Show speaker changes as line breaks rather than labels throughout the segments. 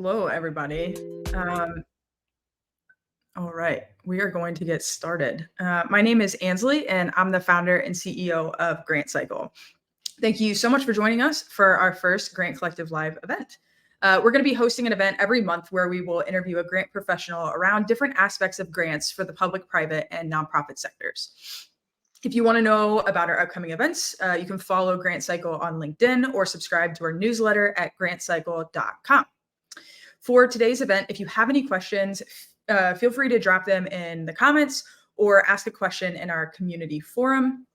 Hello, everybody. Um, all right, we are going to get started. My name is Ansley, and I'm the founder and CEO of Grant Cycle. Thank you so much for joining us for our first Grant Collective Live event. We're going to be hosting an event every month where we will interview a grant professional around different aspects of grants for the public, private, and nonprofit sectors. If you want to know about our upcoming events, you can follow Grant Cycle on LinkedIn or subscribe to our newsletter at grantcycle.com. For today's event, if you have any questions, feel free to drop them in the comments or ask a question in our community forum.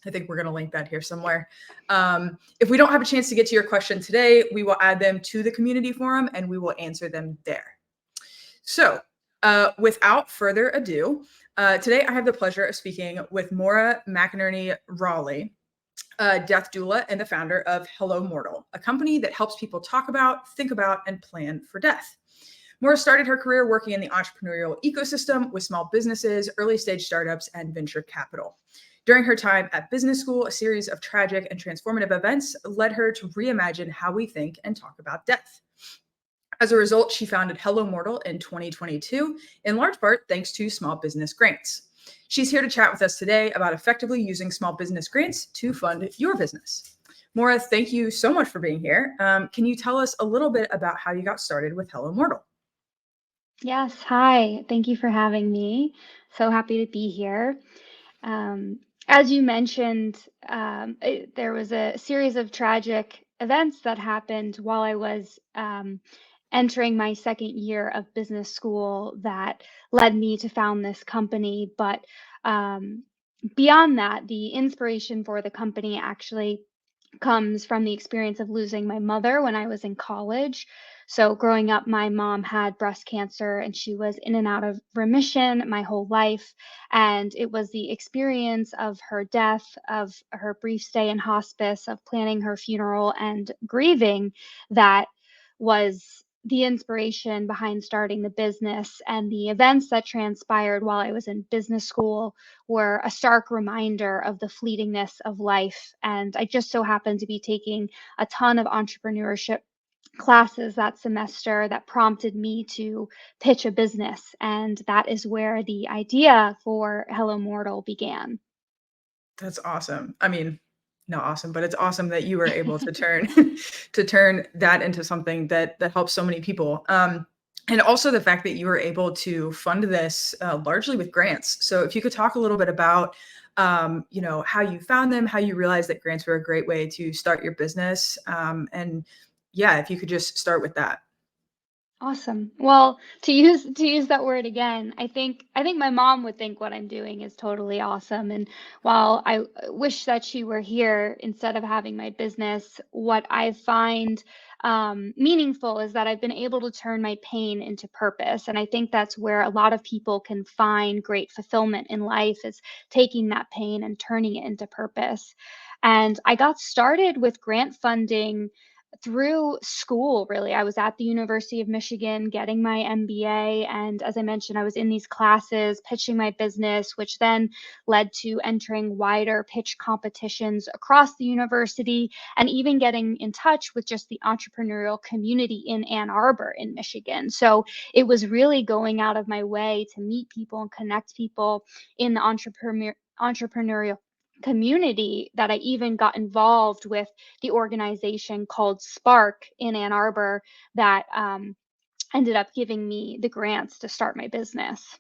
I think we're going to link that here somewhere. If we don't have a chance to get to your question today, we will add them to the community forum and we will answer them there. So without further ado, today I have the pleasure of speaking with Maura McInerney Raleigh, death doula and the founder of Hello Mortal, a company that helps people talk about, think about, and plan for death. Maura started her career working in the entrepreneurial ecosystem with small businesses, early stage startups, and venture capital. During her time at business school, a series of tragic and transformative events led her to reimagine how we think and talk about death. As a result, she founded Hello Mortal in 2022, in large part thanks to small business grants. She's here to chat with us today about effectively using small business grants to fund your business. Maura, thank you so much for being here. Can you tell us a little bit about how you got started with Hello Mortal?
Yes, hi. Thank you for having me. So happy to be here. As you mentioned, there was a series of tragic events that happened while I was entering my second year of business school that led me to found this company. But beyond that, the inspiration for the company actually comes from the experience of losing my mother when I was in college. So, growing up, my mom had breast cancer and she was in and out of remission my whole life. And it was the experience of her death, of her brief stay in hospice, of planning her funeral and grieving that was the inspiration behind starting the business. And the events that transpired while I was in business school were a stark reminder of the fleetingness of life. And I just so happened to be taking a ton of entrepreneurship classes that semester that prompted me to pitch a business. And that is where the idea for Hello Mortal began.
That's awesome. I mean, not awesome, but it's awesome that you were able to turn to turn that into something that helps so many people. And also the fact that you were able to fund this largely with grants. So if you could talk a little bit about how you found them, how you realized that grants were a great way to start your business. And yeah, if you could just start with that.
Awesome. Well, to use that word again, I think my mom would think what I'm doing is totally awesome. And while I wish that she were here instead of having my business, what I find meaningful is that I've been able to turn my pain into purpose. And I think that's where a lot of people can find great fulfillment in life is taking that pain and turning it into purpose. And I got started with grant funding through school, really. I was at the University of Michigan getting my MBA. And as I mentioned, I was in these classes pitching my business, which then led to entering wider pitch competitions across the university and even getting in touch with just the entrepreneurial community in Ann Arbor in Michigan. So it was really going out of my way to meet people and connect people in the entrepreneurial community that I even got involved with the organization called Spark in Ann Arbor that ended up giving me the grants to start my business.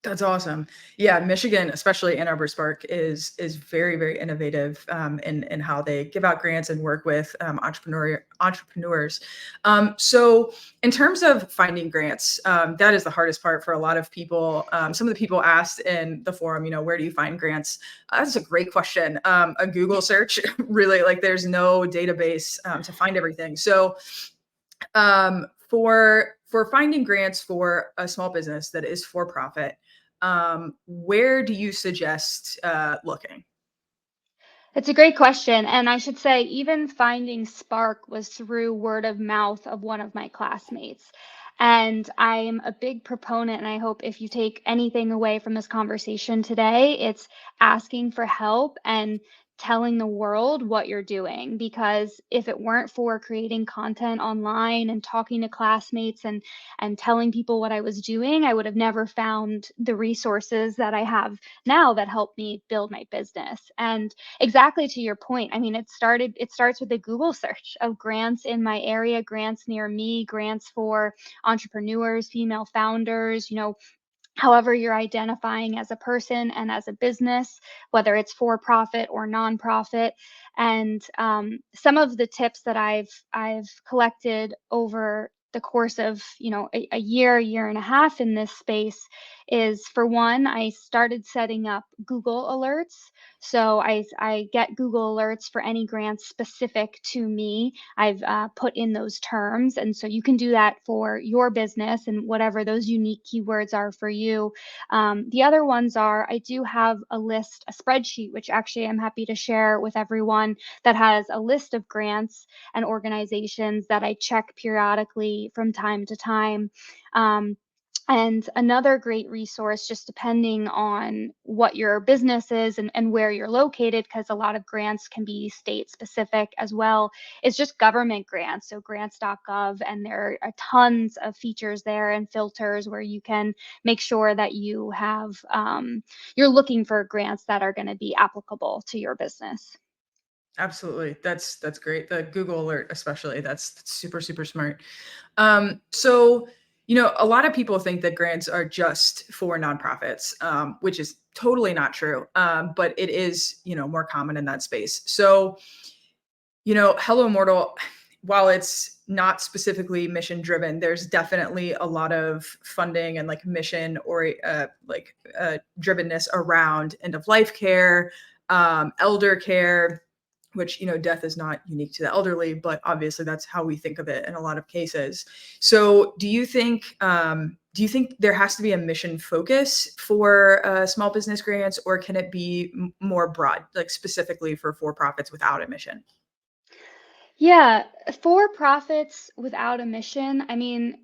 That's awesome. Yeah, Michigan, especially Ann Arbor Spark, is very very innovative in how they give out grants and work with entrepreneurs. So, in terms of finding grants, that is the hardest part for a lot of people. Some of the people asked in the forum, where do you find grants? That's a great question. A Google search, really, like there's no database to find everything. So, for finding grants for a small business that is for profit, where do you suggest looking?
It's a great question. And I should say, even finding Spark was through word of mouth of one of my classmates. And I'm a big proponent, and I hope if you take anything away from this conversation today, it's asking for help and telling the world what you're doing, because if it weren't for creating content online and talking to classmates and telling people what I was doing, I would have never found the resources that I have now that help me build my business. And exactly to your point, I mean, it starts with a Google search of grants in my area, grants near me, grants for entrepreneurs, female founders, however you're identifying as a person and as a business, whether it's for profit or nonprofit. And some of the tips that I've collected over the course of a year and a half in this space is, for one, I started setting up Google alerts. So I get Google alerts for any grants specific to me. I've put in those terms, and so you can do that for your business and whatever those unique keywords are for you. The other ones are, I do have a list, a spreadsheet, which actually I'm happy to share with everyone, that has a list of grants and organizations that I check periodically from time to time. Um, and another great resource, just depending on what your business is and where you're located, because a lot of grants can be state specific as well, is just government grants. So grants.gov, and there are tons of features there and filters where you can make sure that you have, you're looking for grants that are going to be applicable to your business.
Absolutely. That's great. The Google alert, especially, that's super, super smart. So, a lot of people think that grants are just for nonprofits, which is totally not true. But it is, more common in that space. So, Hello Immortal, while it's not specifically mission driven, there's definitely a lot of funding and like mission or drivenness around end of life care, elder care, which, death is not unique to the elderly, but obviously that's how we think of it in a lot of cases. So do you think there has to be a mission focus for small business grants, or can it be more broad, like specifically for profits without a mission?
Yeah, for profits without a mission, I mean,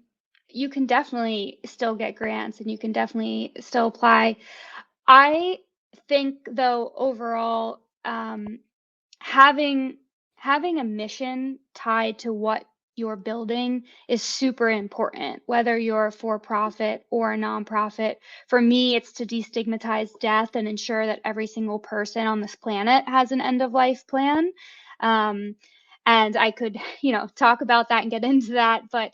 you can definitely still get grants and you can definitely still apply. I think, though, overall, having having a mission tied to what you're building is super important, whether you're for profit or a nonprofit. For me, it's to destigmatize death and ensure that every single person on this planet has an end of life plan. Um, and I could, talk about that and get into that, but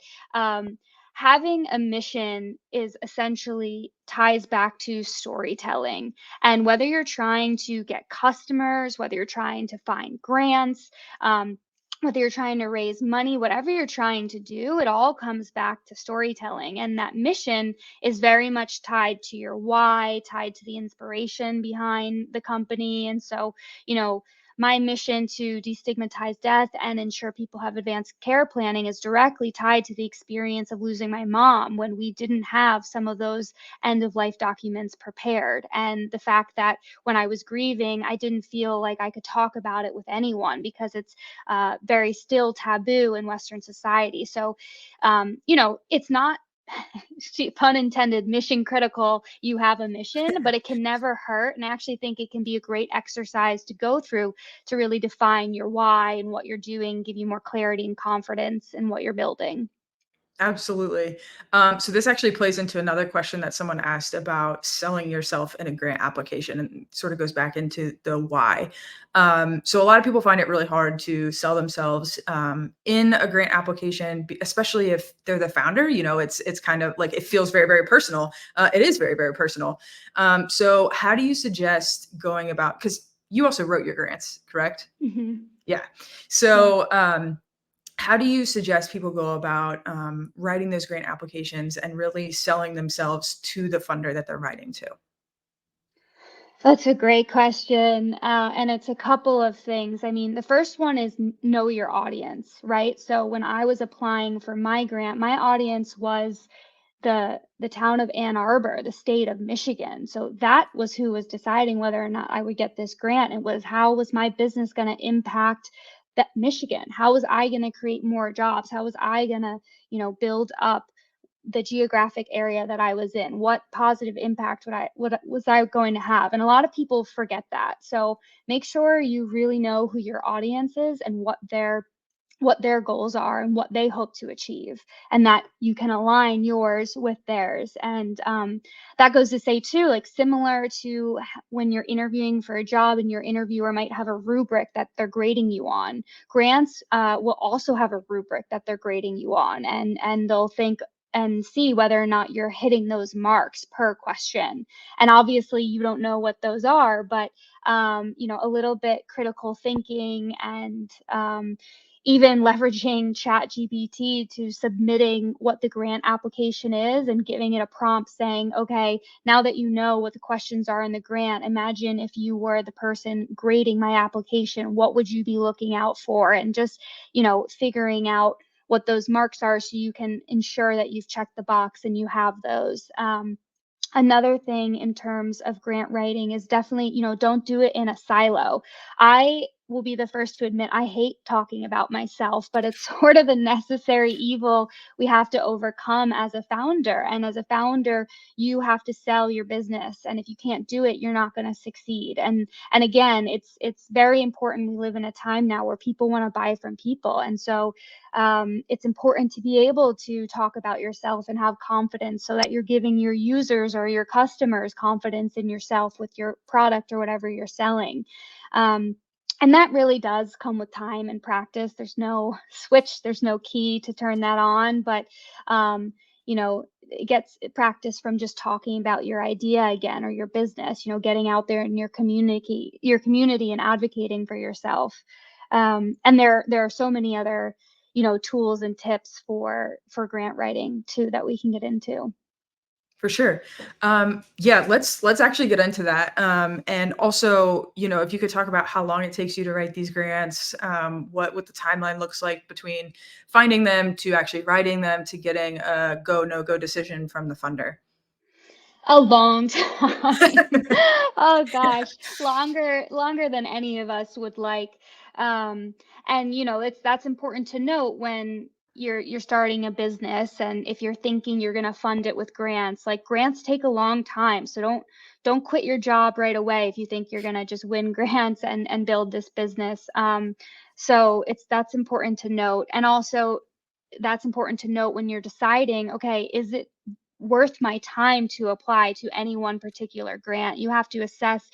having a mission is essentially ties back to storytelling. And whether you're trying to get customers, whether you're trying to find grants, whether you're trying to raise money, whatever you're trying to do, it all comes back to storytelling. And that mission is very much tied to your why, tied to the inspiration behind the company. And so, you know, my mission to destigmatize death and ensure people have advanced care planning is directly tied to the experience of losing my mom when we didn't have some of those end of life documents prepared. And the fact that when I was grieving, I didn't feel like I could talk about it with anyone because it's very still taboo in Western society. So, it's not pun intended, mission critical. You have a mission, but it can never hurt. And I actually think it can be a great exercise to go through to really define your why and what you're doing, give you more clarity and confidence in what you're building.
Absolutely. So this actually plays into another question that someone asked about selling yourself in a grant application, and sort of goes back into the why. So a lot of people find it really hard to sell themselves in a grant application, especially if they're the founder. It's kind of like it feels very, very personal. It is very, very personal. So how do you suggest going about? Because you also wrote your grants, correct?
Hmm.
Yeah.
Yeah.
So how do you suggest people go about writing those grant applications and really selling themselves to the funder that they're writing to?
That's a great question. And it's a couple of things. I mean, the first one is know your audience, right? So when I was applying for my grant, my audience was the town of Ann Arbor, the state of Michigan. So that was who was deciding whether or not I would get this grant. It was, how was my business going to impact that Michigan? How was I going to create more jobs? How was I going to, build up the geographic area that I was in. What positive impact what was I going to have? And a lot of people forget that. So make sure you really know who your audience is and what their goals are and what they hope to achieve, and that you can align yours with theirs. And that goes to say too, like similar to when you're interviewing for a job and your interviewer might have a rubric that they're grading you on, grants will also have a rubric that they're grading you on, and they'll think and see whether or not you're hitting those marks per question. And obviously you don't know what those are, but a little bit critical thinking and even leveraging ChatGPT to submitting what the grant application is and giving it a prompt saying, okay, now that you know what the questions are in the grant, imagine if you were the person grading my application, what would you be looking out for? And just, figuring out what those marks are so you can ensure that you've checked the box and you have those. Another thing in terms of grant writing is definitely, don't do it in a silo. I will be the first to admit I hate talking about myself, but it's sort of a necessary evil we have to overcome as a founder. And as a founder, you have to sell your business. And if you can't do it, you're not going to succeed. And again, it's very important. We live in a time now where people want to buy from people. And so it's important to be able to talk about yourself and have confidence so that you're giving your users or your customers confidence in yourself with your product or whatever you're selling. And that really does come with time and practice. There's no switch, there's no key to turn that on, but it gets practice from just talking about your idea again or your business, getting out there in your community and advocating for yourself. And there are so many other tools and tips for grant writing too that we can get into.
For sure. Yeah, let's actually get into that. And also, if you could talk about how long it takes you to write these grants, what the timeline looks like between finding them to actually writing them to getting a go no go decision from the funder.
A long time. Oh gosh, longer than any of us would like. Um, and that's important to note when you're starting a business, and if you're thinking you're going to fund it with grants. Like, grants take a long time, so don't quit your job right away if you think you're going to just win grants and build this business. So that's important to note. And also that's important to note when you're deciding, okay, is it worth my time to apply to any one particular grant? You have to assess,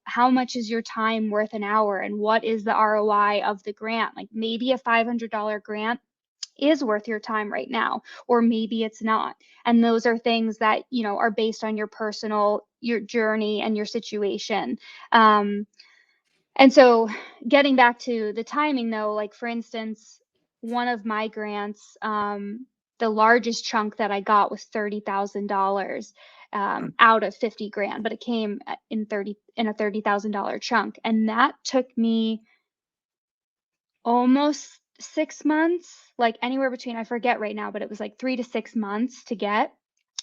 how much is your time worth an hour and what is the ROI of the grant? Like, maybe a $500 grant is worth your time right now, or maybe it's not. And those are things that, are based on your journey and your situation. And so getting back to the timing though, like for instance, one of my grants, the largest chunk that I got was $30,000 out of 50 grand, but it came in a $30,000 chunk. And that took me almost 6 months, like anywhere between, I forget right now, but it was like 3 to 6 months to get.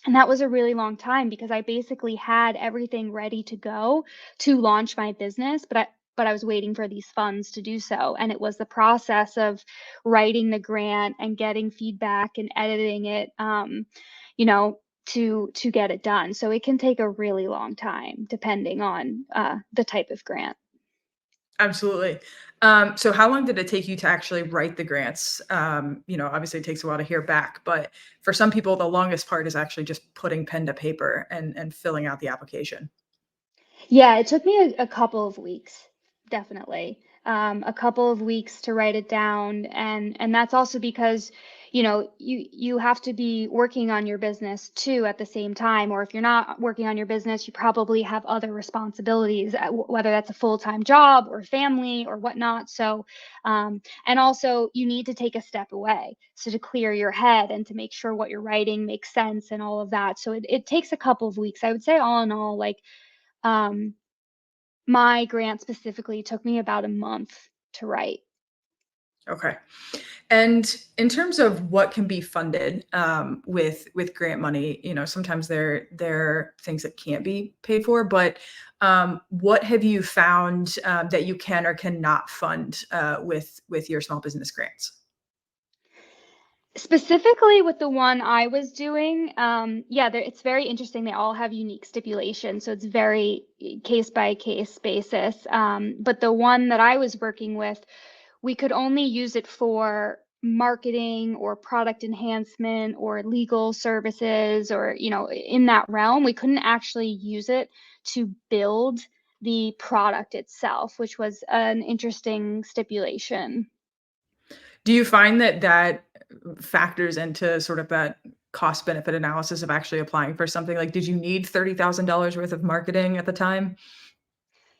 And that was a really long time because I basically had everything ready to go to launch my business, but I was waiting for these funds to do so. And it was the process of writing the grant and getting feedback and editing it, to get it done. So it can take a really long time depending on the type of grant.
Absolutely. So how long did it take you to actually write the grants? Obviously it takes a while to hear back, but for some people, the longest part is actually just putting pen to paper and filling out the application.
Yeah, it took me a couple of weeks, definitely. A couple of weeks to write it down, and that's also because, you have to be working on your business too at the same time. Or if you're not working on your business, you probably have other responsibilities, whether that's a full-time job or family or whatnot. So, and also you need to take a step away, so to clear your head and to make sure what you're writing makes sense and all of that. So it takes a couple of weeks. I would say all in all, like, um, my grant specifically took me about a month to write.
Okay. And in terms of what can be funded with grant money, sometimes there are things that can't be paid for. But what have you found that you can or cannot fund with your small business grants?
Specifically with the one I was doing, yeah, it's very interesting. They all have unique stipulations, so it's very case by case basis. But the one that I was working with, we could only use it for marketing or product enhancement or legal services or, in that realm. We couldn't actually use it to build the product itself, which was an interesting stipulation.
Do you find that factors into sort of that cost benefit analysis of actually applying for something? Like, did you need $30,000 worth of marketing at the time?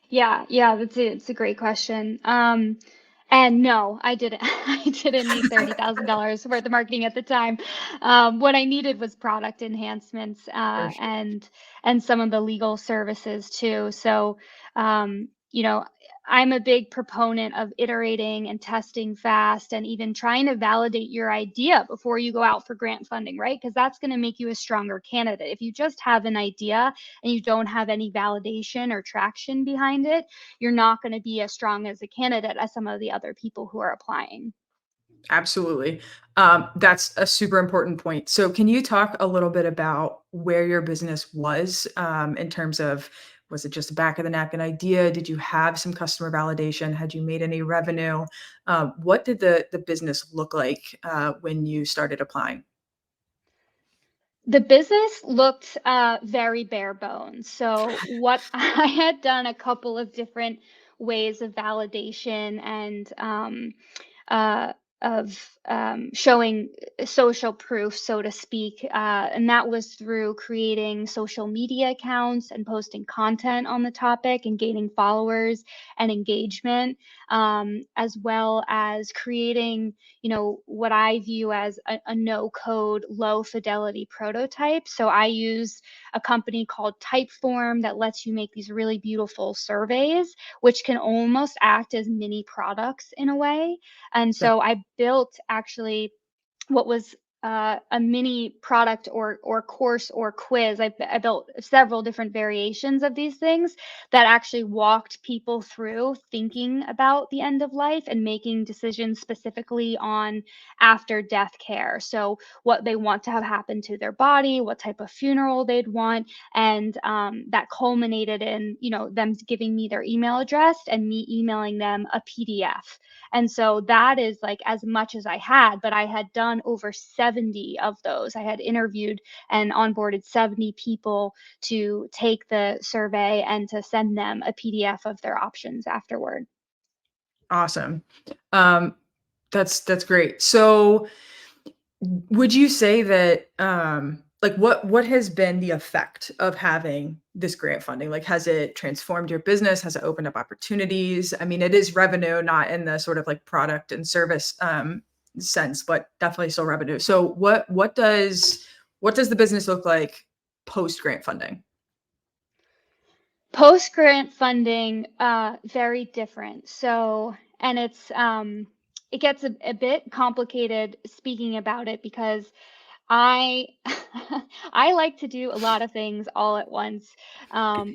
Yeah, yeah, it's a great question. And no, I didn't. I didn't need $30,000 worth of marketing at the time. What I needed was product enhancements,
For sure.
and some of the legal services too. So, um, you know, I'm a big proponent of iterating and testing fast and even trying to validate your idea before you go out for grant funding, right? Because that's going to make you a stronger candidate. If you just have an idea and you don't have any validation or traction behind it, you're not going to be as strong as a candidate as some of the other people who are applying.
Absolutely. That's a super important point. So, can you talk a little bit about where your business was in terms of, was it just a back of the napkin idea? Did you have some customer validation? Had you made any revenue? What did the business look like when you started applying?
The business looked very bare bones. So, what I had done a couple of different ways of validation and uh, showing social proof, so to speak. And that was through creating social media accounts and posting content on the topic and gaining followers and engagement, as well as creating, what I view as a no code, low fidelity prototype. So I use a company called Typeform that lets you make these really beautiful surveys, which can almost act as mini products in a way. And
That
so I built actually what was a mini product or course or quiz. I built several different variations of these things that actually walked people through thinking about the end of life and making decisions specifically on after death care. So what they want to have happen to their body, what type of funeral they'd want, and that culminated in them giving me their email address and me emailing them a PDF. And so that is like as much as I had, but I had done over 70 of those. I had interviewed and onboarded 70 people to take the survey and to send them a PDF of their options afterward.
awesome. Um, that's great. So, would you say that, like, what has been the effect of having this grant funding? Like, has it transformed your business? Has it opened up opportunities? I mean, it is revenue, not in the sort of like product and service sense, but definitely still revenue. So, what does the business look like post grant funding?
Post grant funding, very different. So, and it gets a bit complicated speaking about it because I I like to do a lot of things all at once,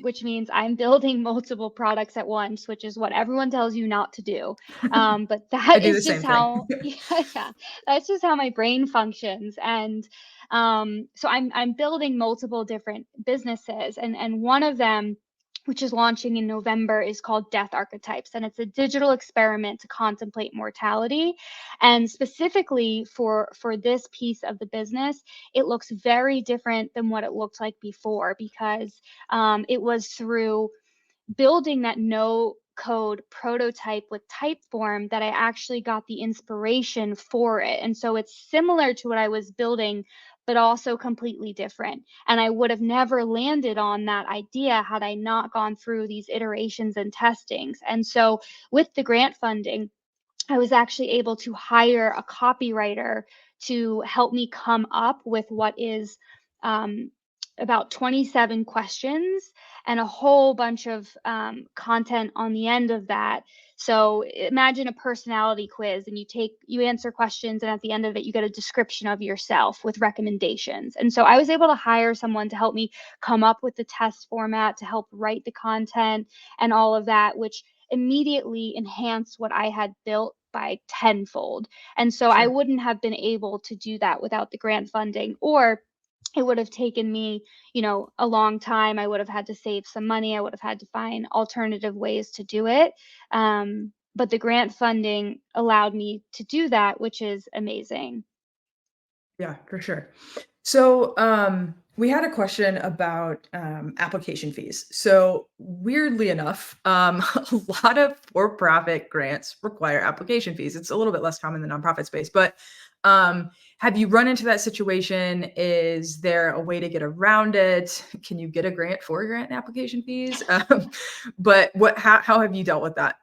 which means I'm building multiple products at once, which is what everyone tells you not to do. But
I
that
do the
is just
same thing.
how, yeah, yeah, that's just how my brain functions. And so I'm building multiple different businesses, and one of them, which is launching in November, is called Death Archetypes, and it's a digital experiment to contemplate mortality. And specifically for this piece of the business, it looks very different than what it looked like before because it was through building that no code prototype with Typeform that I actually got the inspiration for it. And so it's similar to what I was building, but also completely different. And I would have never landed on that idea had I not gone through these iterations and testings. And so with the grant funding, I was actually able to hire a copywriter to help me come up with what is um, about 27 questions and a whole bunch of content on the end of that. So imagine a personality quiz, and you answer questions, and at the end of it, you get a description of yourself with recommendations. And so I was able to hire someone to help me come up with the test format, to help write the content and all of that, which immediately enhanced what I had built by tenfold. And so I
Sure.
wouldn't have been able to do that without the grant funding, or it would have taken me, a long time. I would have had to save some money. I would have had to find alternative ways to do it. But the grant funding allowed me to do that, which is amazing.
Yeah, for sure. So, we had a question about application fees. So, weirdly enough, a lot of for-profit grants require application fees. It's a little bit less common in the nonprofit space, but um, have you run into that situation? Is there a way to get around it? Can you get a grant for grant application fees? But how have you dealt with that?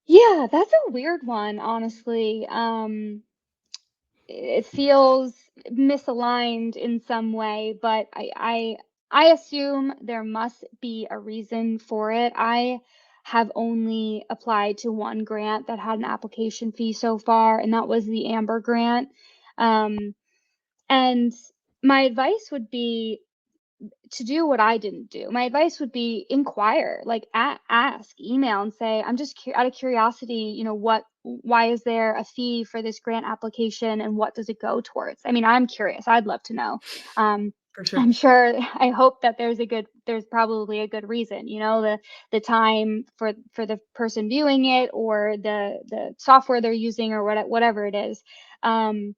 Yeah, that's a weird one, honestly. It feels misaligned in some way, but I assume there must be a reason for it. I have only applied to one grant that had an application fee so far, and that was the Amber grant. Um, and my advice would be to do what I didn't do. My advice would be inquire, like ask, email, and say, I'm just out of curiosity, why is there a fee for this grant application and what does it go towards? I mean, I'm curious. I'd love to know. Um,
For sure.
I'm sure, I hope that there's probably a good reason, the time for the person viewing it, or the software they're using, or whatever it is. Um,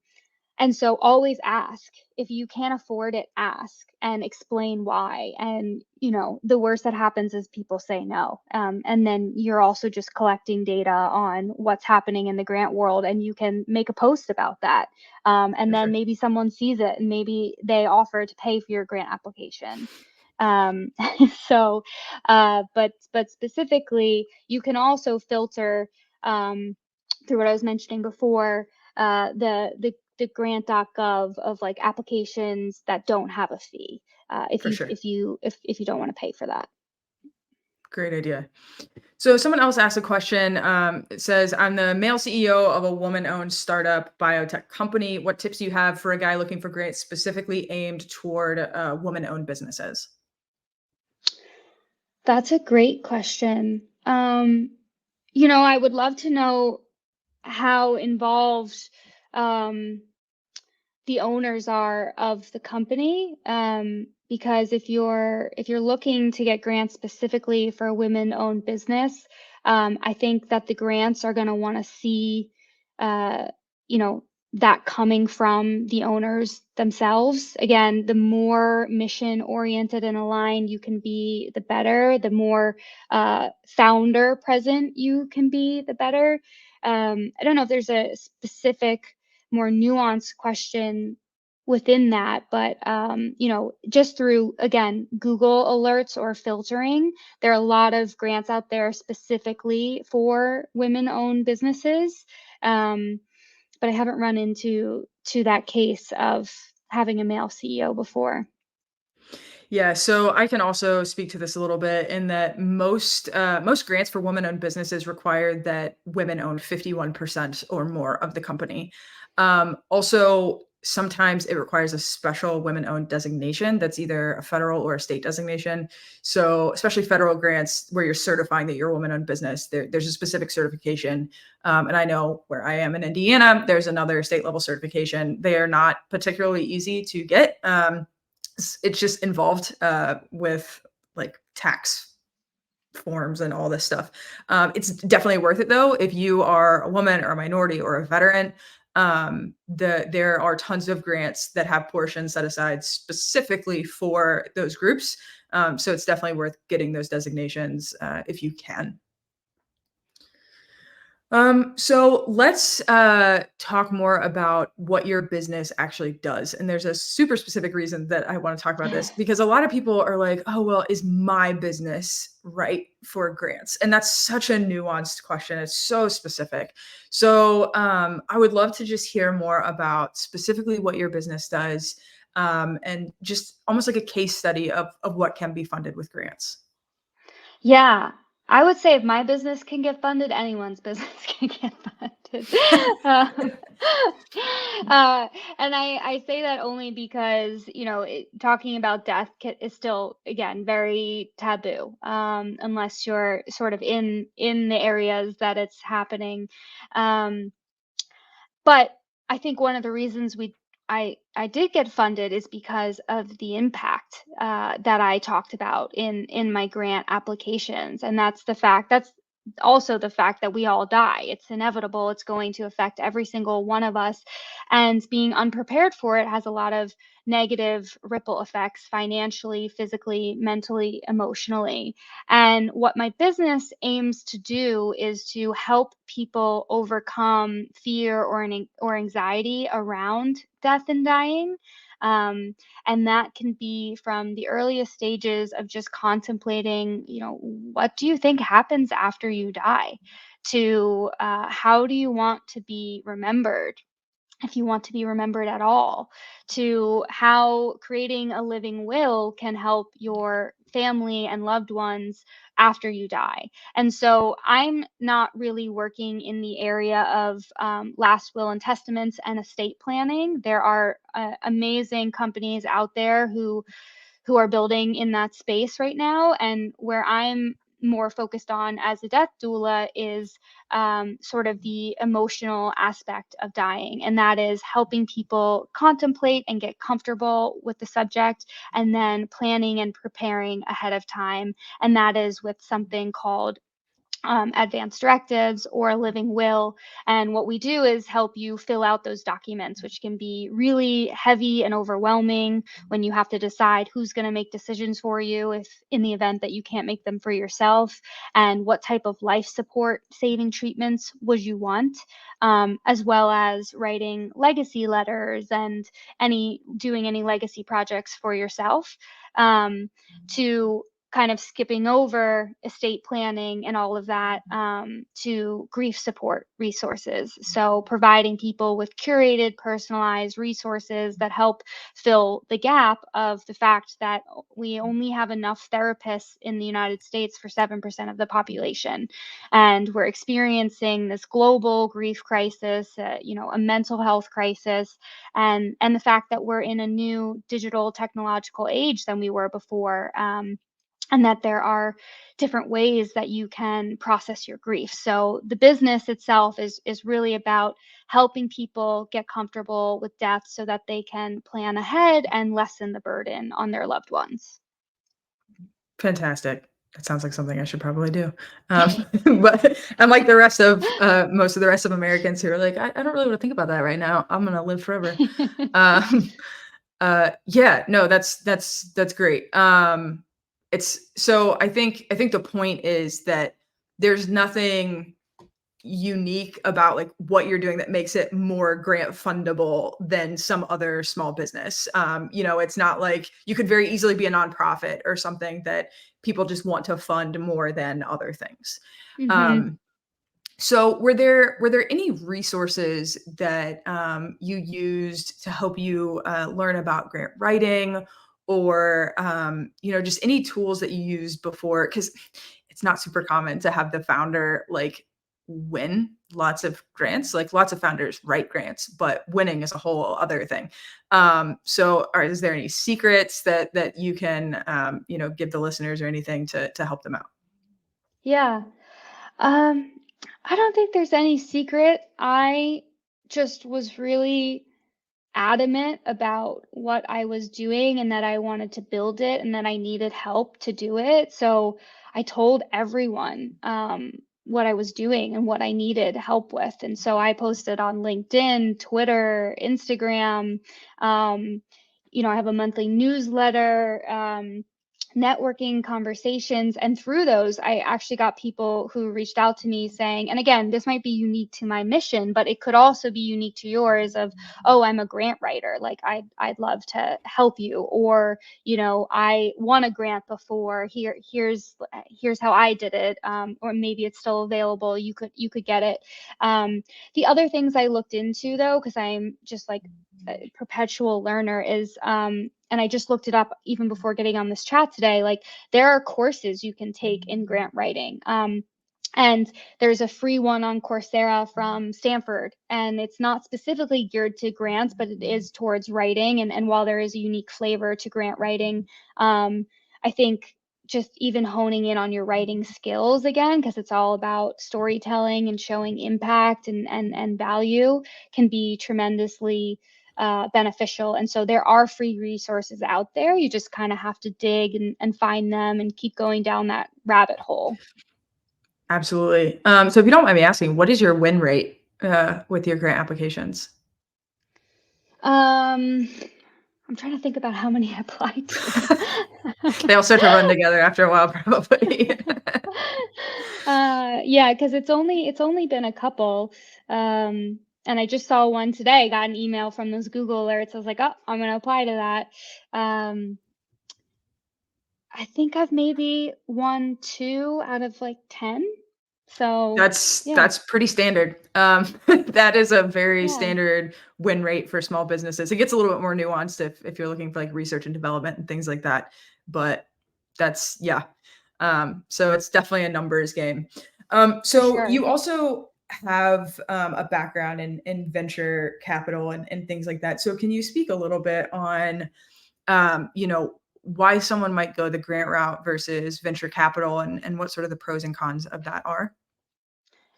and so always ask. If you can't afford it, ask and explain why. And, the worst that happens is people say no. And then you're also just collecting data on what's happening in the grant world, and you can make a post about that. And
For
then
sure.
maybe someone sees it and maybe they offer to pay for your grant application. Um, so, but specifically, you can also filter, um, through what I was mentioning before, the grant.gov of like applications that don't have a fee, if
For
you
sure.
if you if you don't want to pay for that.
Great idea. So someone else asked a question. It says, "I'm the male CEO of a woman-owned startup biotech company. What tips do you have for a guy looking for grants specifically aimed toward woman-owned businesses?"
That's a great question. I would love to know how involved um, the owners are of the company, because if you're looking to get grants specifically for a women-owned business, I think that the grants are going to want to see, uh, you know that coming from the owners themselves. Again, the more mission oriented and aligned you can be, the better. The more founder present you can be, the better. I don't know if there's a specific, more nuanced question within that, but just through, again, Google alerts or filtering, there are a lot of grants out there specifically for women-owned businesses. um, but I haven't run into that case of having a male CEO before.
Yeah, so I can also speak to this a little bit in that most grants for women-owned businesses require that women own 51% or more of the company. Also, sometimes it requires a special women-owned designation that's either a federal or a state designation. So, especially federal grants where you're certifying that you're a woman-owned business, there's a specific certification. And I know where I am in Indiana, there's another state level certification. They are not particularly easy to get. It's just involved with like tax forms and all this stuff. It's definitely worth it though if you are a woman or a minority or a veteran. There are tons of grants that have portions set aside specifically for those groups. So it's definitely worth getting those designations if you can. So let's talk more about what your business actually does. And there's a super specific reason that I want to talk about this because a lot of people are like, oh, well, is my business right for grants? And that's such a nuanced question. It's so specific. So I would love to just hear more about specifically what your business does, and just almost like a case study of what can be funded with grants.
Yeah. I would say if my business can get funded, anyone's business can get funded. Um, and I say that only because, talking about death is still, again, very taboo, unless you're sort of in the areas that it's happening. Um, but I think one of the reasons I did get funded is because of the impact that I talked about in my grant applications, and that's also the fact that we all die. It's inevitable. It's going to affect every single one of us, and being unprepared for it has a lot of negative ripple effects financially, physically, mentally, emotionally. And what my business aims to do is to help people overcome fear or anxiety around death and dying. Um, and that can be from the earliest stages of just contemplating, what do you think happens after you die, to how do you want to be remembered, if you want to be remembered at all, to how creating a living will can help your family and loved ones after you die. And so I'm not really working in the area of last will and testaments and estate planning. There are amazing companies out there who are building in that space right now. And where I'm more focused on as a death doula is sort of the emotional aspect of dying. And that is helping people contemplate and get comfortable with the subject, and then planning and preparing ahead of time. And that is with something called advanced directives or a living will. And what we do is help you fill out those documents, which can be really heavy and overwhelming when you have to decide who's going to make decisions for you if in the event that you can't make them for yourself, and what type of life support saving treatments would you want, as well as writing legacy letters and doing any legacy projects for yourself, to kind of skipping over estate planning and all of that, to grief support resources. So providing people with curated, personalized resources that help fill the gap of the fact that we only have enough therapists in the United States for 7% of the population. And we're experiencing this global grief crisis, a mental health crisis, and the fact that we're in a new digital technological age than we were before. And that there are different ways that you can process your grief. So the business itself is really about helping people get comfortable with death so that they can plan ahead and lessen the burden on their loved ones.
Fantastic. That sounds like something I should probably do. Um, but I'm like the rest of most of the rest of Americans who are like, I don't really want to think about that right now. I'm gonna live forever. Um, yeah, no, that's great. It's so I think the point is that there's nothing unique about like what you're doing that makes it more grant fundable than some other small business. It's not like you could very easily be a nonprofit or something that people just want to fund more than other things.
Hmm.
Um, so were there any resources that you used to help you learn about grant writing, or just any tools that you used before? Because it's not super common to have the founder like win lots of grants. Like lots of founders write grants, but winning is a whole other thing. Is there any secrets that you can give the listeners or anything to help them out?
Yeah. Um, I don't think there's any secret. I just was really adamant about what I was doing and that I wanted to build it and that I needed help to do it. So I told everyone what I was doing and what I needed help with. And so I posted on LinkedIn, Twitter, Instagram. Um, I have a monthly newsletter. Networking conversations, and through those I actually got people who reached out to me saying, and again, this might be unique to my mission, but it could also be unique to yours, of, oh, I'm a grant writer, like I'd love to help you, or I won a grant before, here's how I did it, or maybe it's still available, you could get it. The other things I looked into, though, because I'm just like perpetual learner is, and I just looked it up even before getting on this chat today, like there are courses you can take in grant writing. And there's a free one on Coursera from Stanford, and it's not specifically geared to grants, but it is towards writing. And while there is a unique flavor to grant writing, I think just even honing in on your writing skills again, because it's all about storytelling and showing impact and value, can be tremendously beneficial. And so there are free resources out there. You just kind of have to dig and find them and keep going down that rabbit hole.
Absolutely. So if you don't mind me asking, what is your win rate with your grant applications?
Um, I'm trying to think about how many I applied to.
They all start to run together after a while, probably.
Yeah, because it's only been a couple. And I just saw one today, got an email from those Google alerts. I was like, oh, I'm gonna apply to that. I think I've maybe won 2 out of like 10. So yeah,
That's pretty standard. That is a very
yeah,
standard win rate for small businesses. It gets a little bit more nuanced if you're looking for like research and development and things like that, but that's yeah. So it's definitely a numbers game.
for
So
sure.
you also have a background in venture capital and things like that. So can you speak a little bit on why someone might go the grant route versus venture capital and what sort of the pros and cons of that are?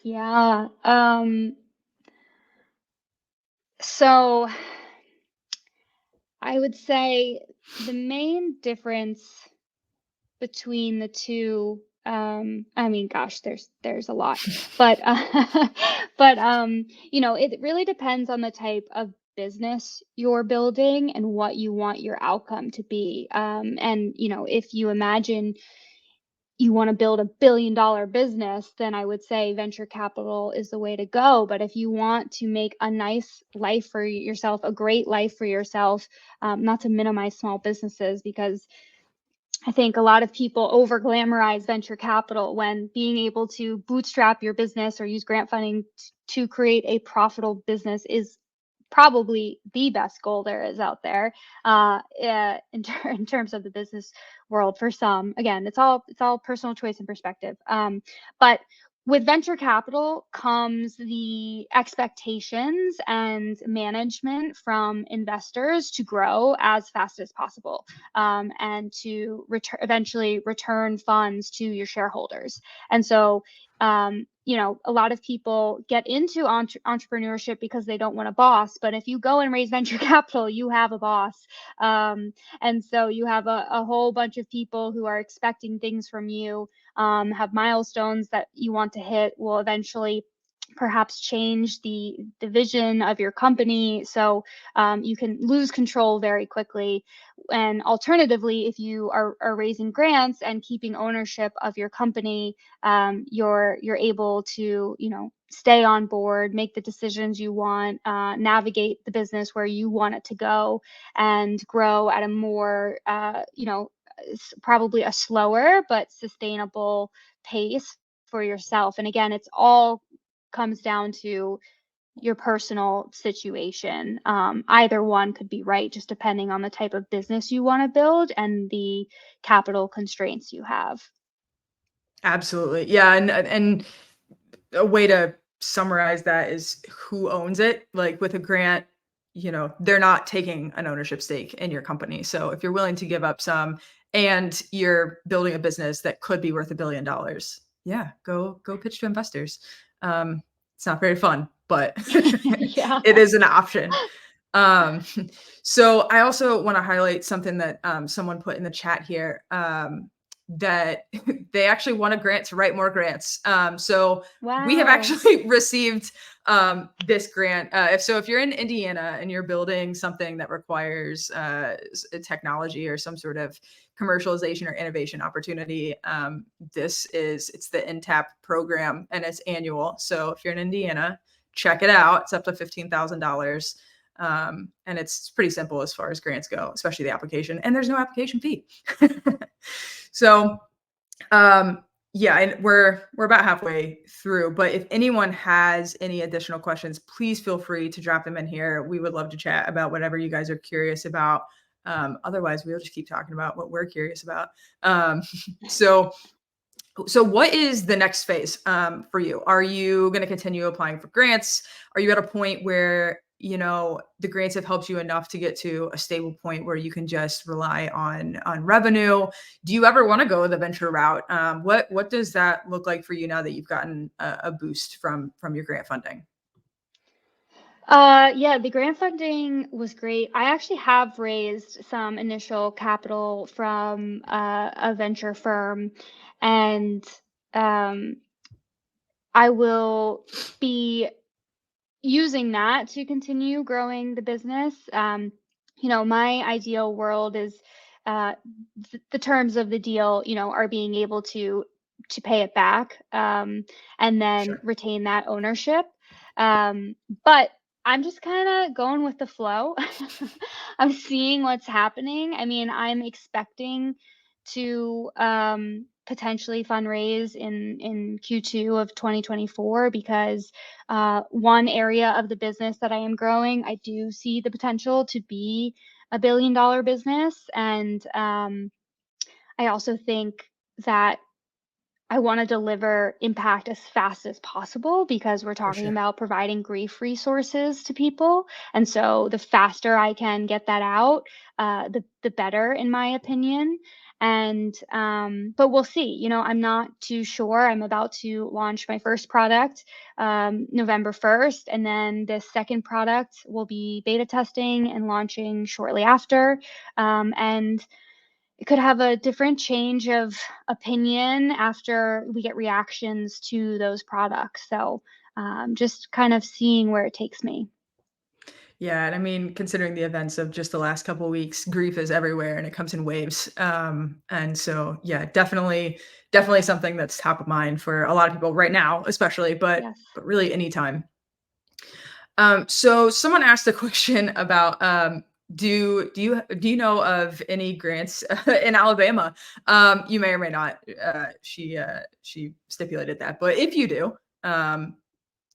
Yeah. So I would say the main difference between the two, I mean, gosh, there's a lot, but but it really depends on the type of business you're building and what you want your outcome to be. And if you imagine you want to build $1 billion business, then I would say venture capital is the way to go. But if you want to make a nice life for yourself, a great life for yourself, not to minimize small businesses, because I think a lot of people over glamorize venture capital when being able to bootstrap your business or use grant funding to create a profitable business is probably the best goal there is out there, in terms of the business world for some. Again, it's all personal choice and perspective. But with venture capital comes the expectations and management from investors to grow as fast as possible, and to eventually return funds to your shareholders. And so, a lot of people get into entrepreneurship because they don't want a boss. But if you go and raise venture capital, you have a boss. And so you have a whole bunch of people who are expecting things from you, have milestones that you want to hit, will eventually perhaps change the vision of your company. So you can lose control very quickly. And alternatively, if you are raising grants and keeping ownership of your company, you're able to stay on board, make the decisions you want, navigate the business where you want it to go, and grow at a more probably a slower but sustainable pace for yourself. And again, it's all comes down to your personal situation. Either one could be right, just depending on the type of business you want to build and the capital constraints you have.
Absolutely. Yeah, and a way to summarize that is who owns it. Like with a grant, they're not taking an ownership stake in your company. So if you're willing to give up some and you're building a business that could be worth $1 billion, yeah, go pitch to investors. It's not very fun, but
Yeah.
it is an option. Um, so I also want to highlight something that someone put in the chat here, that they actually want a grant to write more grants. So we have
Wow.
actually received this grant. If you're in Indiana and you're building something that requires technology or some sort of commercialization or innovation opportunity, it's the NTAP program and it's annual. So if you're in Indiana, check it out. It's up to $15,000. And it's pretty simple as far as grants go, especially the application, and there's no application fee. So, Yeah, and we're about halfway through, but if anyone has any additional questions, please feel free to drop them in here. We would love to chat about whatever you guys are curious about. Otherwise, we'll just keep talking about what we're curious about. Um, so so what is the next phase for you? Are you going to continue applying for grants? Are you at a point where the grants have helped you enough to get to a stable point where you can just rely on revenue? Do you ever want to go the venture route? What does that look like for you now that you've gotten a boost from your grant funding?
Yeah, the grant funding was great. I actually have raised some initial capital from a venture firm, and um, I will be using that to continue growing the business. My ideal world is uh, the terms of the deal, are being able to pay it back, and then
Sure.
retain that ownership. But I'm just kind of going with the flow. I'm seeing what's happening. I mean, I'm expecting to potentially fundraise in Q2 of 2024 because one area of the business that I am growing, I do see the potential to be a $1 billion business. And I also think that I want to deliver impact as fast as possible because we're
For
talking
sure.
about providing grief resources to people. And so the faster I can get that out, the better, in my opinion. And but we'll see. I'm not too sure. I'm about to launch my first product November 1st, and then the second product will be beta testing and launching shortly after. And it could have a different change of opinion after we get reactions to those products. So just kind of seeing where it takes me.
Yeah, and I mean, considering the events of just the last couple weeks, grief is everywhere and it comes in waves. And so, yeah, definitely something that's top of mind for a lot of people right now, especially, but
Yes.
but really anytime. So someone asked a question about do you know of any grants in Alabama? You may or may not. She stipulated that, but if you do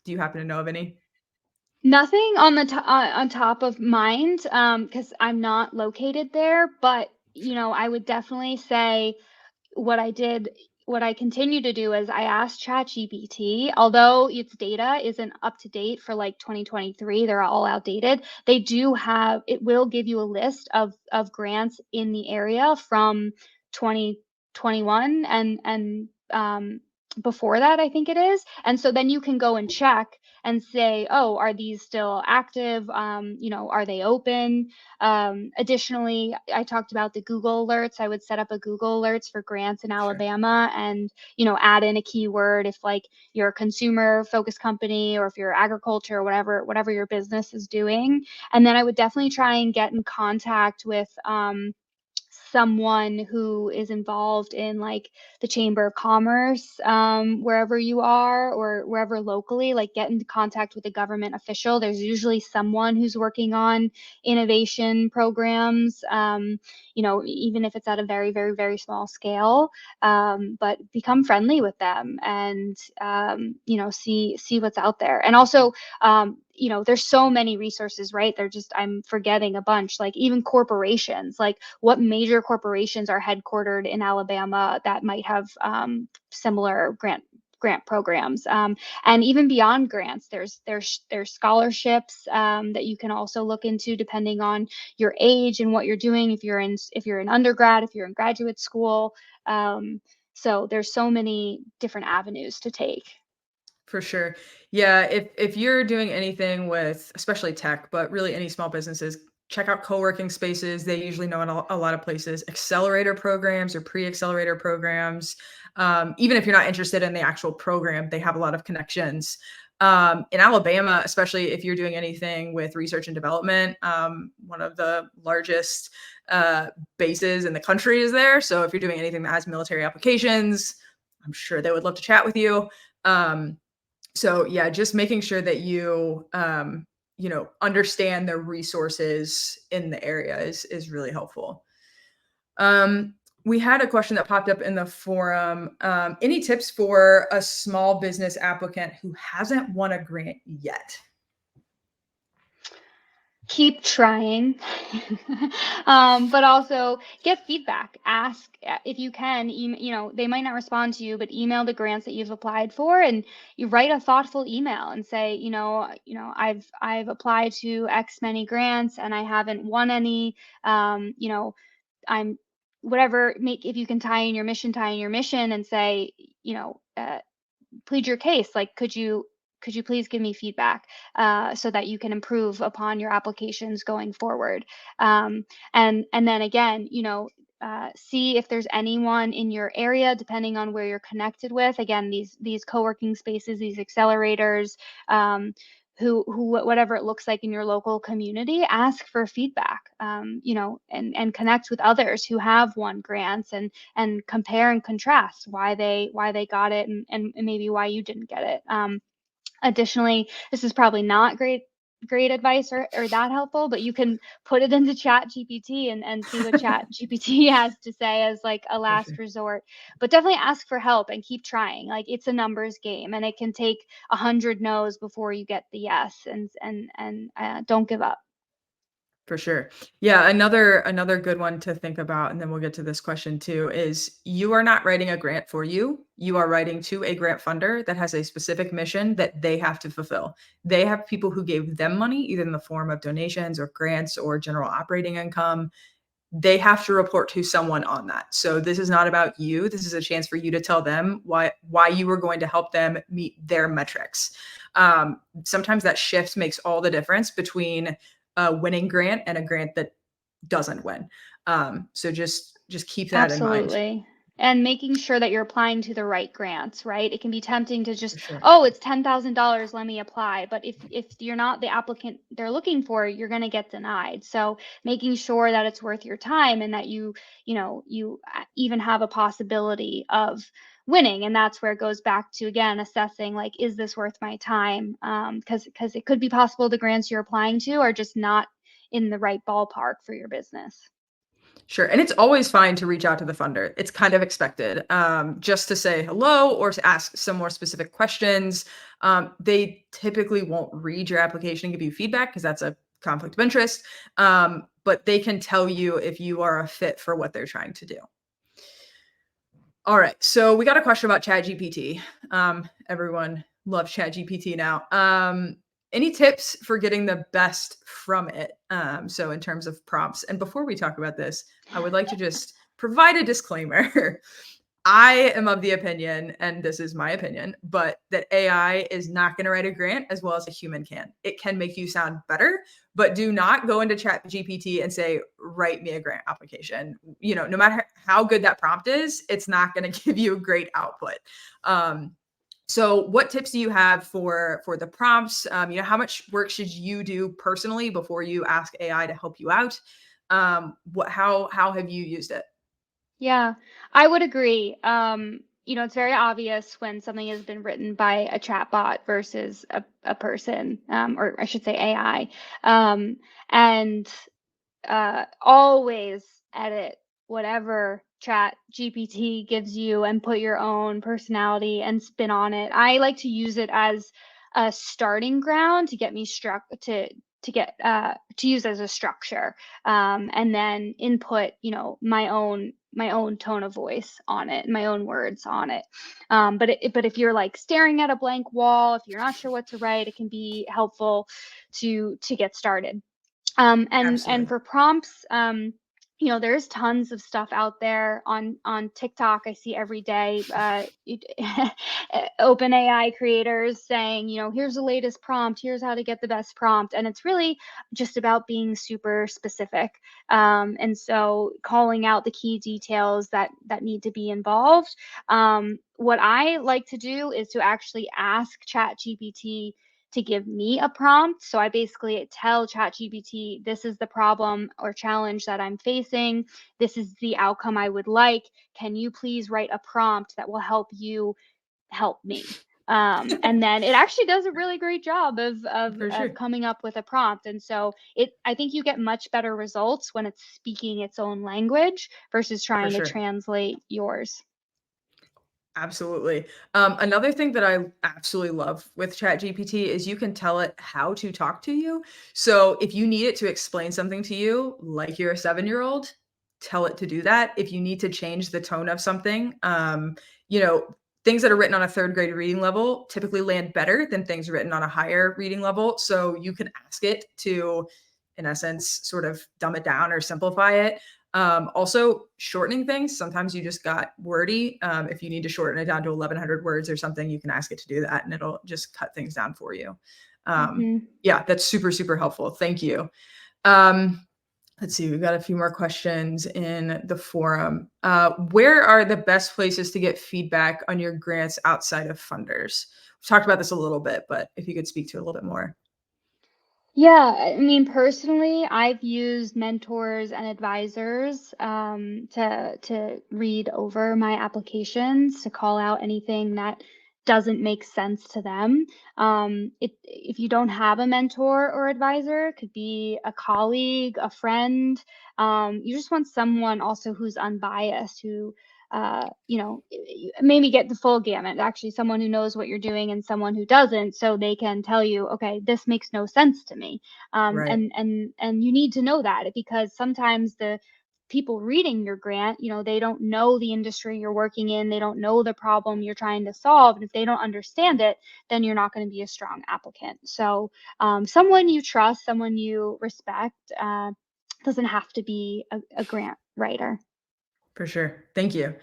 you happen to know of any?
Nothing on top of mind, because I'm not located there. But I would definitely say what I did what I continue to do is I asked ChatGPT, although its data isn't up to date for like 2023, they're all outdated. It will give you a list of grants in the area from 2021 and before that, I think it is. And so then you can go and check and say, oh, are these still active? Are they open? Additionally, I talked about the Google alerts. I would set up a Google alerts for grants in
Sure.
Alabama and, add in a keyword if like you're a consumer focused company or if you're agriculture or whatever your business is doing. And then I would definitely try and get in contact with someone who is involved in like the Chamber of Commerce, wherever you are or wherever locally, like get into contact with a government official. There's usually someone who's working on innovation programs, even if it's at a very, very, very small scale. But become friendly with them and, see what's out there. And also, there's so many resources, right? I'm forgetting a bunch, like even corporations, like what major corporations are headquartered in Alabama that might have similar grant programs, and even beyond grants, there's scholarships that you can also look into depending on your age and what you're doing. If you're in undergrad, if you're in graduate school, so there's so many different avenues to take.
For sure. Yeah, if you're doing anything with especially tech, but really any small businesses, check out co-working spaces. They usually know in a lot of places, accelerator programs or pre-accelerator programs. Even if you're not interested in the actual program, they have a lot of connections. In Alabama, especially if you're doing anything with research and development, one of the largest bases in the country is there. So if you're doing anything that has military applications, I'm sure they would love to chat with you. Um, so yeah, just making sure that you understand the resources in the area is really helpful. Um, We had a question that popped up in the forum. Any tips for a small business applicant who hasn't won a grant yet?
Keep trying, but also get feedback. Ask if you can. They might not respond to you, but email the grants that you've applied for, and you write a thoughtful email and say, I've applied to X many grants and I haven't won any. I'm whatever. Make if you can tie in your mission, and say, plead your case. Like, could you please give me feedback so that you can improve upon your applications going forward? And then again, see if there's anyone in your area, depending on where you're connected with. Again, these co-working spaces, these accelerators, who whatever it looks like in your local community, ask for feedback. And connect with others who have won grants, and compare and contrast why they got it, and maybe why you didn't get it. Additionally, this is probably not great advice or that helpful, but you can put it into Chat GPT and see what Chat GPT has to say as like a
For
last
sure.
resort. But definitely ask for help and keep trying. Like, it's a numbers game, and it can take 100 no's before you get the yes. And don't give up.
For sure. Yeah, another good one to think about, and then we'll get to this question too, is you are not writing a grant for you. You are writing to a grant funder that has a specific mission that they have to fulfill. They have people who gave them money, either in the form of donations or grants or general operating income. They have to report to someone on that. So this is not about you. This is a chance for you to tell them why you were going to help them meet their metrics. Sometimes that shift makes all the difference between a winning grant and a grant that doesn't win. So just keep that in mind.
Absolutely. And making sure that you're applying to the right grants, right? It can be tempting to
For
just,
sure.
oh, it's $10,000, let me apply. But if you're not the applicant they're looking for, you're going to get denied. So making sure that it's worth your time, and that you even have a possibility of winning. And that's where it goes back to, again, assessing, like, is this worth my time? Because it could be possible the grants you're applying to are just not in the right ballpark for your business.
Sure. And it's always fine to reach out to the funder. It's kind of expected, just to say hello or to ask some more specific questions. They typically won't read your application and give you feedback because that's a conflict of interest. But they can tell you if you are a fit for what they're trying to do. All right. So we got a question about ChatGPT. Everyone loves ChatGPT now. Any tips for getting the best from it? So in terms of prompts, and before we talk about this, I would like to just provide a disclaimer. I am of the opinion, and this is my opinion, but that AI is not going to write a grant as well as a human can. It can make you sound better, but do not go into Chat GPT and say, write me a grant application. No matter how good that prompt is, it's not going to give you a great output. So what tips do you have for the prompts? How much work should you do personally before you ask AI to help you out? How have you used it?
Yeah, I would agree. It's very obvious when something has been written by a chatbot versus a person, or I should say AI. And always edit whatever Chat GPT gives you and put your own personality and spin on it. I like to use it as a starting ground to get me struck to use as a structure, and then input, my own tone of voice on it, my own words on it. But if you're like staring at a blank wall, if you're not sure what to write, it can be helpful to get started. And
Absolutely.
for prompts, there's tons of stuff out there on TikTok. I see every day, open AI creators saying, here's the latest prompt, here's how to get the best prompt. And it's really just about being super specific. And so calling out the key details that need to be involved. What I like to do is to actually ask ChatGPT to give me a prompt. So I basically tell ChatGPT, this is the problem or challenge that I'm facing. This is the outcome I would like. Can you please write a prompt that will help you help me? And then it actually does a really great job of
For sure.
coming up with a prompt. And so I think you get much better results when it's speaking its own language versus
For
trying to
sure.
translate yours.
Absolutely. Another thing that I absolutely love with ChatGPT is you can tell it how to talk to you. So if you need it to explain something to you, like you're a 7-year-old, tell it to do that. If you need to change the tone of something, you know, things that are written on a third grade reading level typically land better than things written on a higher reading level. So you can ask it to, in essence, sort of dumb it down or simplify it. Also, shortening things. Sometimes you just got wordy. If you need to shorten it down to 1,100 words or something, you can ask it to do that, and it'll just cut things down for you.
Hmm.
Yeah, that's super, super helpful. Thank you. Um, let's see, we've got a few more questions in the forum. Where are the best places to get feedback on your grants outside of funders? We've talked about this a little bit, but if you could speak to it a little bit more.
Yeah, I mean, personally, I've used mentors and advisors to read over my applications to call out anything that doesn't make sense to them. If you don't have a mentor or advisor, it could be a colleague, a friend. You just want someone also who's unbiased, who maybe get the full gamut. Actually, someone who knows what you're doing and someone who doesn't, so they can tell you, okay, this makes no sense to me.
Right.
And you need to know that because sometimes the people reading your grant, they don't know the industry you're working in, they don't know the problem you're trying to solve, and if they don't understand it, then you're not going to be a strong applicant. So someone you trust, someone you respect, doesn't have to be a grant writer.
For sure. Thank you.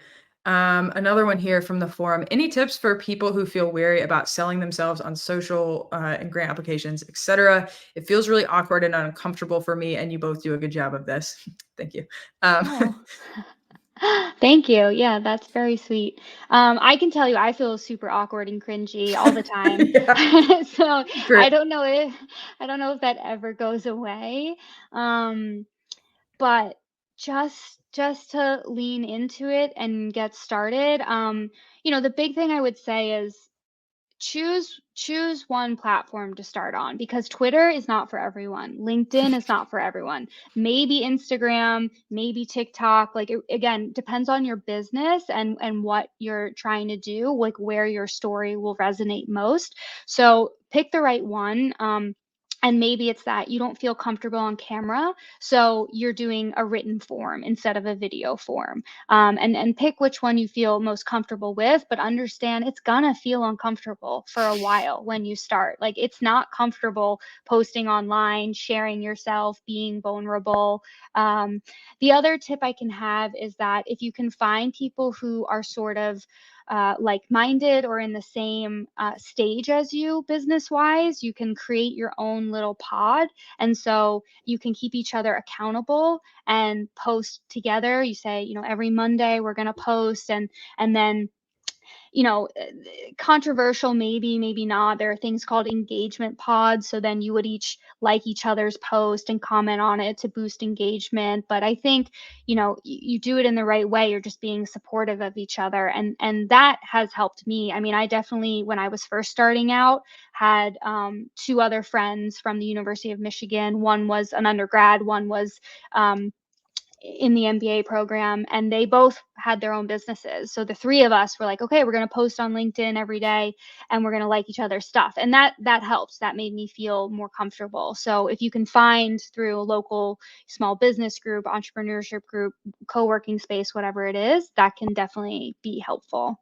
Another one here from the forum. Any tips for people who feel wary about selling themselves on social and grant applications, etc.? It feels really awkward and uncomfortable for me, and you both do a good job of this. Thank you. Um,
Oh. Thank you. Yeah, that's very sweet. I can tell you I feel super awkward and cringy all the time.
yeah,
So
great.
I don't know if that ever goes away. Um, but just to lean into it and get started. The big thing I would say is choose one platform to start on because Twitter is not for everyone. LinkedIn is not for everyone. Maybe Instagram, maybe TikTok. Like again, depends on your business and what you're trying to do, like where your story will resonate most. So pick the right one. And maybe it's that you don't feel comfortable on camera, so you're doing a written form instead of a video form. And pick which one you feel most comfortable with, but understand it's gonna feel uncomfortable for a while when you start. Like it's not comfortable posting online, sharing yourself, being vulnerable. um, the other tip I can have is that if you can find people who are sort of like-minded or in the same stage as you business wise, you can create your own little pod. And so you can keep each other accountable and post together. You say, every Monday we're going to post, and then you know, uh, controversial, maybe not. There are things called engagement pods. So then you would each like each other's post and comment on it to boost engagement. But I think, you do it in the right way. You're just being supportive of each other. And that has helped me. I mean, I definitely, when I was first starting out, had two other friends from the University of Michigan. One was an undergrad, one was in the MBA program, and they both had their own businesses. So the three of us were like, okay, we're going to post on LinkedIn every day and we're going to like each other's stuff. And that helps. That made me feel more comfortable. So if you can find through a local small business group, entrepreneurship group, co-working space, whatever it is, that can definitely be helpful.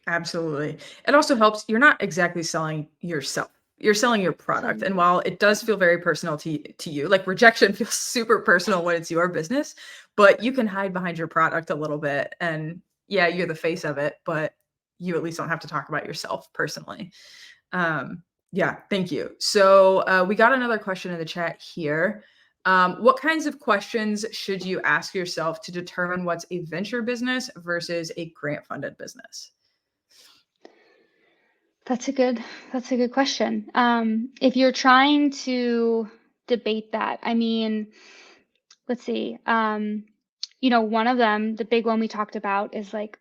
Absolutely. It also helps you're not exactly selling yourself. You're selling your product.
Selling
And
your
while it does
yeah.
feel very personal to you, like rejection feels super personal when it's your business, but you can hide behind your product a little bit. And yeah, you're the face of it, but you at least don't have to talk about yourself personally. Um, yeah, thank you. So we got another question in the chat here. What kinds of questions should you ask yourself to determine what's a venture business versus a grant funded business?
That's a good that's a good question. If you're trying to debate that, I mean, let's see. One of them, the big one we talked about is like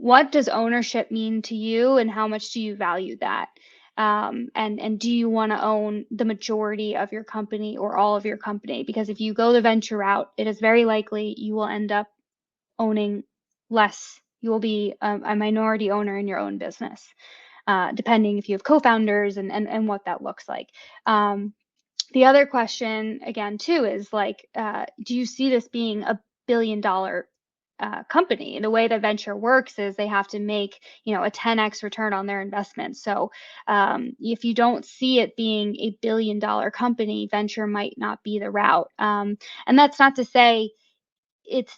what does ownership mean to you and how much do you value that? And do you want to own the majority of your company or all of your company? Because if you go the venture route, it is very likely you will end up owning less. You will be a minority owner in your own business, depending if you have co-founders and what that looks like. The other question, again, too, is like, do you see this being a billion-dollar company? The way that venture works is they have to make, a 10x return on their investment. So if you don't see it being a billion-dollar company, venture might not be the route. And that's not to say it's,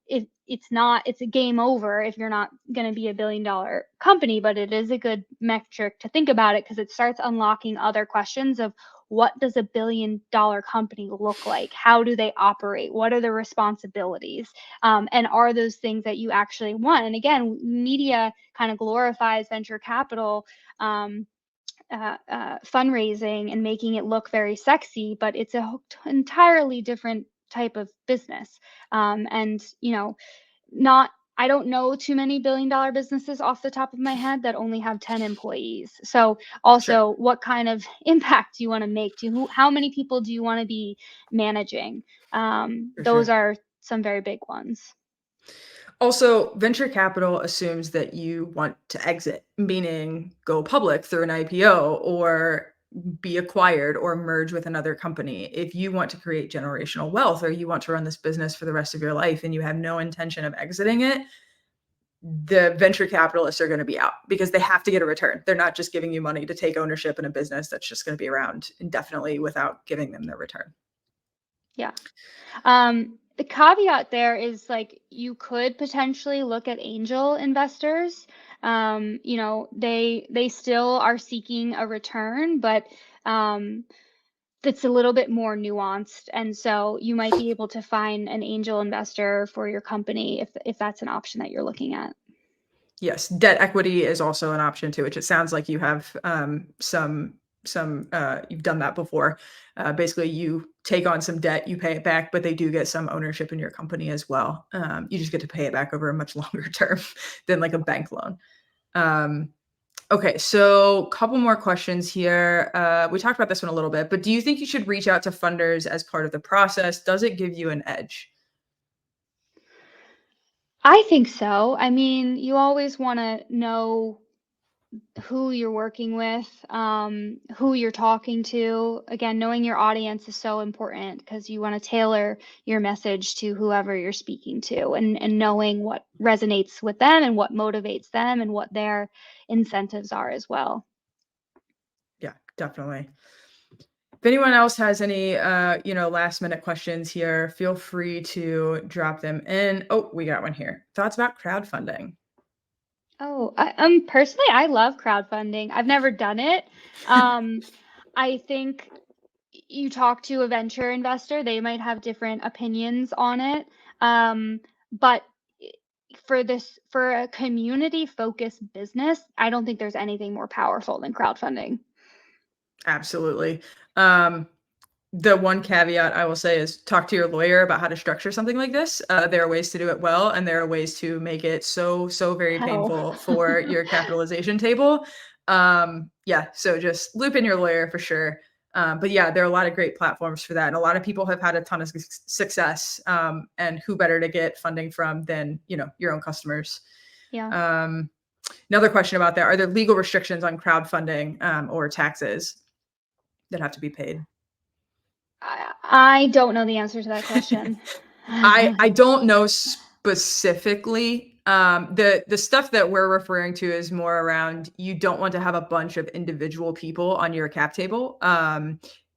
if it's a game over if you're not going to be a billion-dollar company, but it is a good metric to think about it because it starts unlocking other questions of what does a billion-dollar company look like? How do they operate? What are the responsibilities? And are those things that you actually want? And again, media kind of glorifies venture capital fundraising and making it look very sexy, but it's a entirely different type of business. And not I don't know too many billion-dollar businesses off the top of my head that only have 10 employees. So
Sure,
also, what kind of impact do you want to make to how many people do you want to be managing?
for
Those
sure.
are some very big ones.
Also, venture capital assumes that you want to exit, meaning go public through an IPO or be acquired or merge with another company. If you want to create generational wealth or you want to run this business for the rest of your life and you have no intention of exiting it, the venture capitalists are going to be out because they have to get a return. They're not just giving you money to take ownership in a business that's just going to be around indefinitely without giving them their return.
Yeah. The caveat there is like you could potentially look at angel investors. They still are seeking a return, but it's a little bit more nuanced. And so you might be able to find an angel investor for your company if that's an option that you're looking at.
Yes, debt equity is also an option too, which it sounds like you have you've done that before. Basically, you take on some debt, you pay it back, but they do get some ownership in your company as well. You just get to pay it back over a much longer term than like a bank loan. Um, okay, so couple more questions here. We talked about this one a little bit, but do you think you should reach out to funders as part of the process? Does it give you an edge?
I think so. I mean, you always want to know who you're working with, who you're talking to. Again, knowing your audience is so important because you want to tailor your message to whoever you're speaking to and knowing what resonates with them and what motivates them and what their incentives are as well.
Yeah, definitely. If anyone else has any, last minute questions here, feel free to drop them in. Oh, we got one here. Thoughts about crowdfunding?
Oh, personally, I love crowdfunding. I've never done it. Um, I think you talk to a venture investor, they might have different opinions on it. But for a community focused business, I don't think there's anything more powerful than crowdfunding.
Absolutely. Um, the one caveat I will say is talk to your lawyer about how to structure something like this. There are ways to do it well, and there are ways to make it so very
Hell.
painful for your capitalization table. Yeah, so just loop in your lawyer for sure. But yeah, there are a lot of great platforms for that, and a lot of people have had a ton of success. And who better to get funding from than your own customers?
Yeah.
Um, Another question about that: are there legal restrictions on crowdfunding or taxes that have to be paid?
I don't know the answer to that question.
I don't know specifically. The stuff that we're referring to is more around you don't want to have a bunch of individual people on your cap table,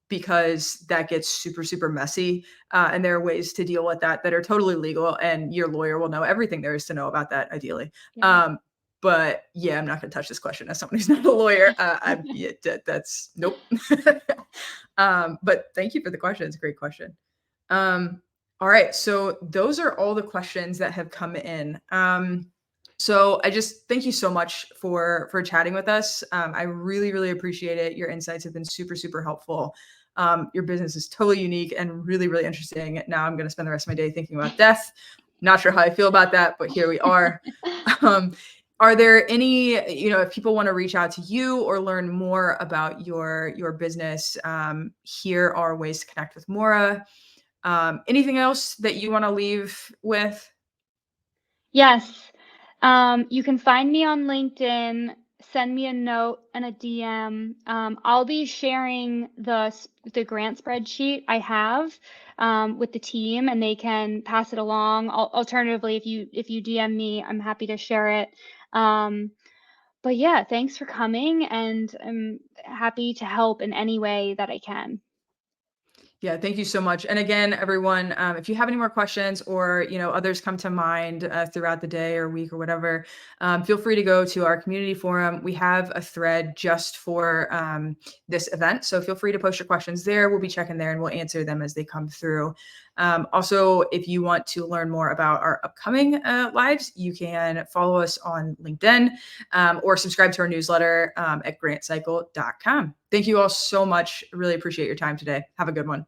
because that gets super messy. And there are ways to deal with that that are totally legal, and your lawyer will know everything there is to know about that, ideally.
Yeah.
But yeah, I'm not going to touch this question as someone who's not a lawyer. Yeah, that's nope. But thank you for the question. It's a great question. All right, so those are all the questions that have come in. So I just thank you so much for chatting with us. I really appreciate it. Your insights have been super helpful. Your business is totally unique and really interesting. Now I'm going to spend the rest of my day thinking about death. Not sure how I feel about that, but here we are. Um, are there any, if people want to reach out to you or learn more about your business, here are ways to connect with Maura. Anything else that you want to leave with?
Yes. You can find me on LinkedIn, send me a note and a DM. I'll be sharing the grant spreadsheet I have with the team, and they can pass it along. Alternatively, if you DM me, I'm happy to share it. Um, but yeah, thanks for coming, and I'm happy to help in any way that I can.
Yeah, thank you so much. And again, everyone, if you have any more questions or others come to mind throughout the day or week or whatever, feel free to go to our community forum. We have a thread just for this event, so feel free to post your questions there. We'll be checking there and we'll answer them as they come through. Also, if you want to learn more about our upcoming lives, you can follow us on LinkedIn or subscribe to our newsletter at grantcycle.com. Thank you all so much. Really appreciate your time today. Have a good one.